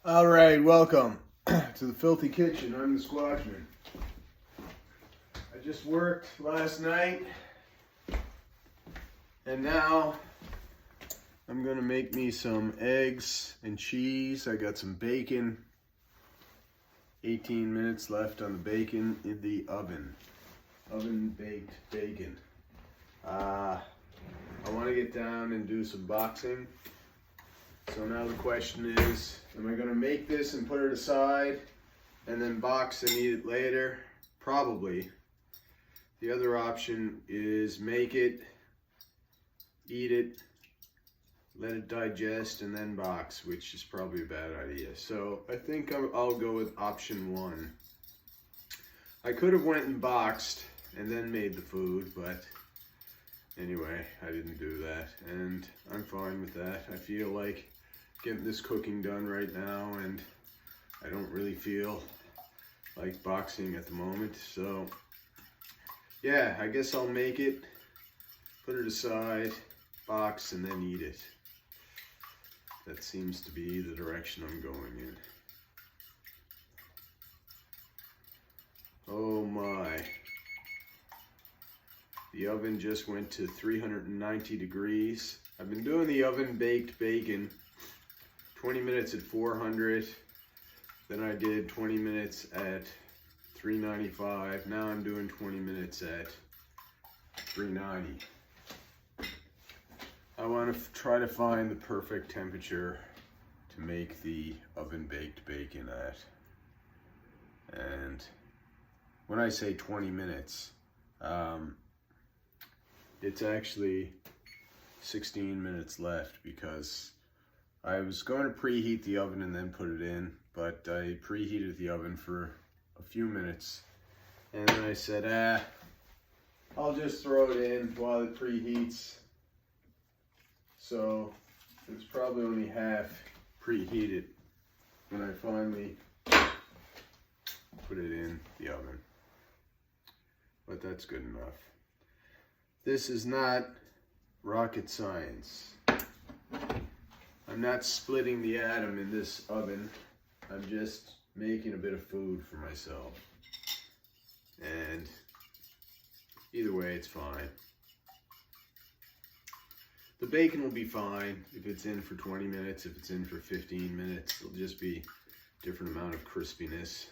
All right, welcome to the Filthy Kitchen. I'm the Squatchman. I just worked last night, and now I'm gonna make me some eggs and cheese. I got some bacon. 18 minutes left on the bacon in the oven. Oven baked bacon. I want to get down and do some boxing. So now the question is, am I going to make this and put it aside and then box and eat it later? Probably. The other option is make it, eat it, let it digest, and then box, which is probably a bad idea. So I think I'll go with option one. I could have went and boxed and then made the food, but anyway, I didn't do that, and I'm fine with that. I feel like getting this cooking done right now, and I don't really feel like boxing at the moment. So yeah, I guess I'll make it, put it aside, box, and then eat it. That seems to be the direction I'm going in. Oh my. The oven just went to 390 degrees. I've been doing the oven baked bacon 20 minutes at 400. Then I did 20 minutes at 395. Now I'm doing 20 minutes at 390. I want to try to find the perfect temperature to make the oven baked bacon at. And when I say 20 minutes, it's actually 16 minutes left, because I was going to preheat the oven and then put it in, but I preheated the oven for a few minutes, and then I said, I'll just throw it in while it preheats. So it's probably only half preheated when I finally put it in the oven, but that's good enough. This is not rocket science. I'm not splitting the atom in this oven. I'm just making a bit of food for myself. And either way, it's fine. The bacon will be fine if it's in for 20 minutes, if it's in for 15 minutes. It'll just be a different amount of crispiness.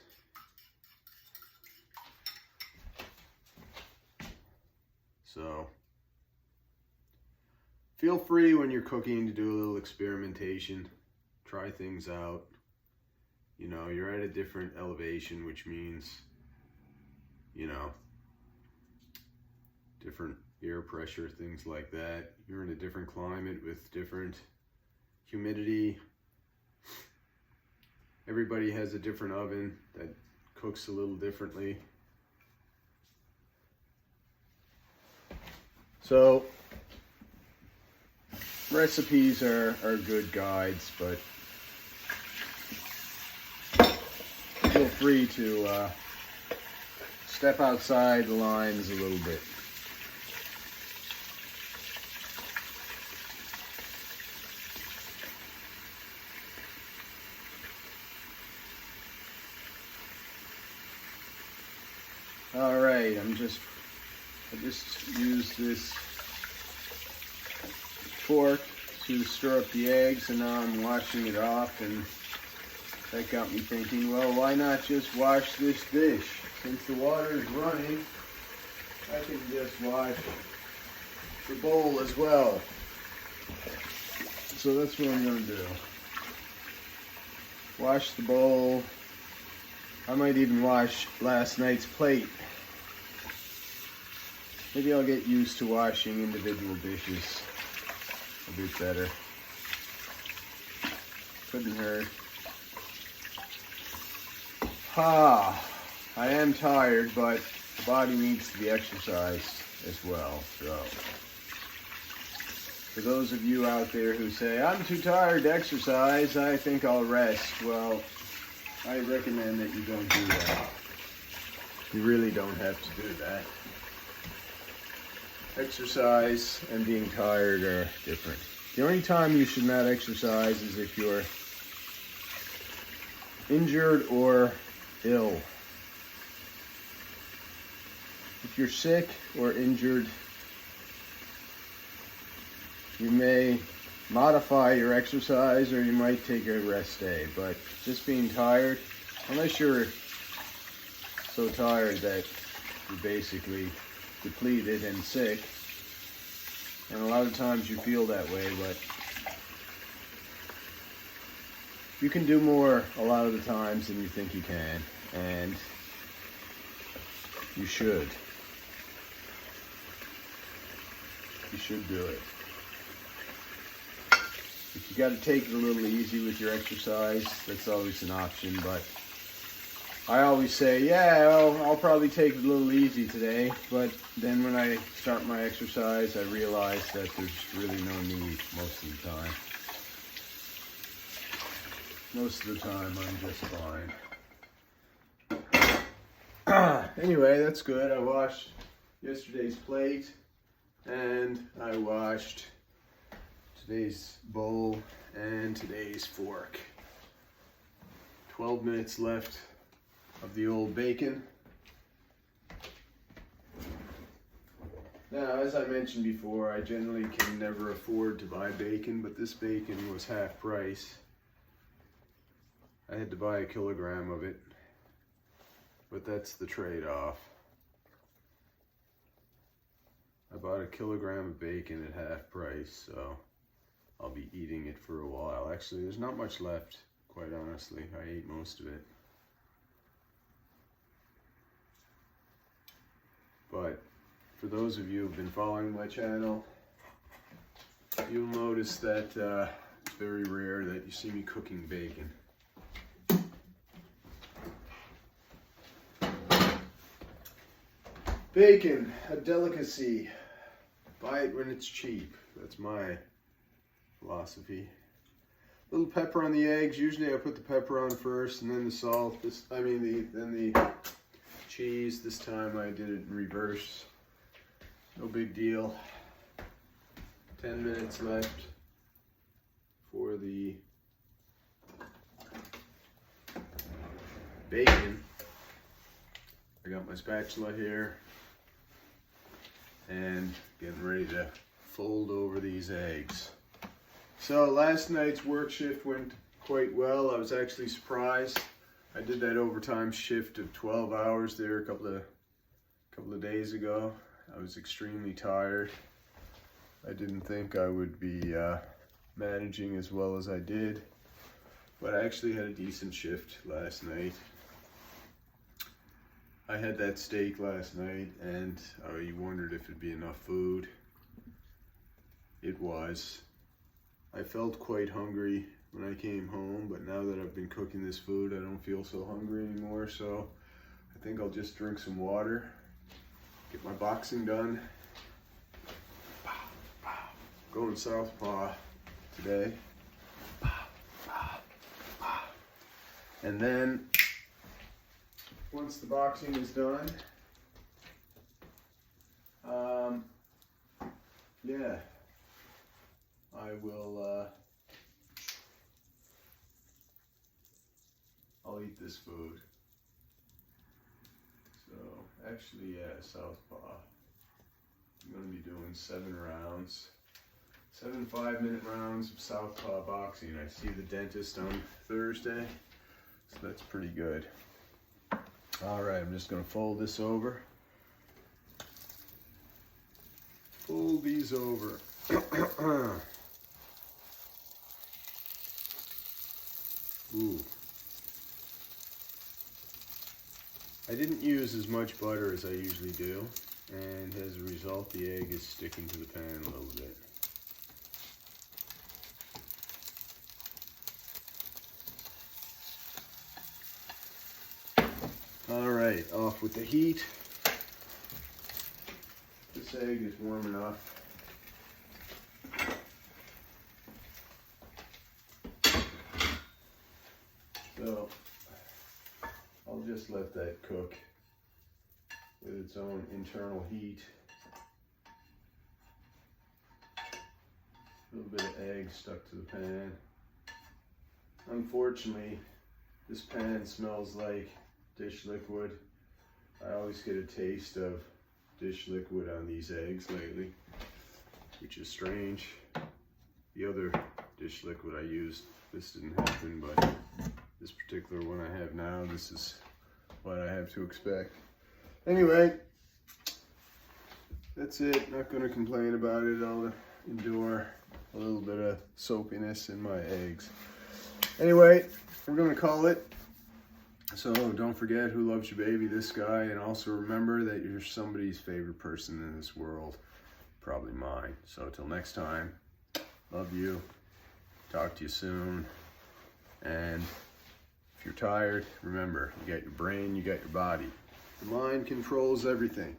So feel free when you're cooking to do a little experimentation, try things out. You know, you're at a different elevation, which means, you know, different air pressure, things like that. You're in a different climate with different humidity. Everybody has a different oven that cooks a little differently. So recipes are good guides, but feel free to step outside the lines a little bit. All right, I just used this fork to stir up the eggs, and now I'm washing it off, and that got me thinking, well, why not just wash this dish? Since the water is running, I can just wash the bowl as well. So that's what I'm going to do. Wash the bowl. I might even wash last night's plate. Maybe I'll get used to washing individual dishes a bit better. Couldn't hurt. I am tired, but the body needs to be exercised as well. So, for those of you out there who say, I'm too tired to exercise, I think I'll rest. Well, I recommend that you don't do that. You really don't have to do that. Exercise and being tired are different. The only time you should not exercise is if you're injured or ill. If you're sick or injured, you may modify your exercise or you might take a rest day. But just being tired, unless you're so tired that you're basically depleted and sick, and a lot of times you feel that way, but you can do more a lot of the times than you think you can, and you should. You should do it. If you got to take it a little easy with your exercise, that's always an option, but I always say, yeah, I'll probably take it a little easy today, but then when I start my exercise, I realize that there's really no need most of the time. Most of the time, I'm just fine. Anyway, that's good. I washed yesterday's plate, and I washed today's bowl and today's fork. 12 minutes left of the old bacon. Now, as I mentioned before, I generally can never afford to buy bacon, but this bacon was half price. I had to buy a kilogram of it, but that's the trade-off. I bought a kilogram of bacon at half price, so I'll be eating it for a while. Actually, there's not much left, quite honestly. I ate most of it. But for those of you who've been following my channel, you'll notice that it's very rare that you see me cooking bacon. Bacon, a delicacy. Buy it when it's cheap. That's my philosophy. Little pepper on the eggs. Usually I put the pepper on first and then the salt. Then the cheese. This time I did it in reverse. No big deal. 10 minutes left for the bacon. I got my spatula here and getting ready to fold over these eggs. So last night's work shift went quite well. I was actually surprised. I did that overtime shift of 12 hours there a couple of days ago. I was extremely tired. I didn't think I would be managing as well as I did, but I actually had a decent shift last night. I had that steak last night and you wondered if it'd be enough food. It was. I felt quite hungry when I came home, but now that I've been cooking this food, I don't feel so hungry anymore, so I think I'll just drink some water, get my boxing done. Going southpaw today. And then once the boxing is done, yeah, I will, I'll eat this food. So, actually, yeah, southpaw. I'm going to be doing 7 rounds. 7 5-minute rounds of southpaw boxing. I see the dentist on Thursday, so that's pretty good. Alright, I'm just going to fold this over. Fold these over. Ooh. I didn't use as much butter as I usually do, and as a result the egg is sticking to the pan a little bit. Alright, off with the heat. This egg is warm enough. So I'll just let that cook with its own internal heat. A little bit of egg stuck to the pan. Unfortunately, This pan smells like dish liquid. I always get a taste of dish liquid on these eggs lately, which is strange. The other dish liquid I used, this didn't happen, but this particular one I have now, this is what I have to expect. Anyway, that's it. Not gonna complain about it. I'll endure a little bit of soapiness in my eggs. Anyway, we're gonna call it. So don't forget, who loves your baby? This guy. And also remember that you're somebody's favorite person in this world. Probably mine. So till next time, love you. Talk to you soon. And if you're tired, remember, you got your brain, you got your body. The mind controls everything.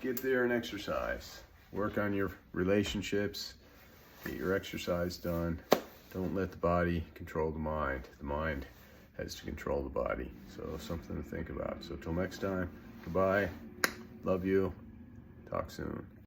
Get there and exercise. Work on your relationships. Get your exercise done. Don't let the body control the mind. The mind has to control the body. So something to think about. So till next time, goodbye. Love you. Talk soon.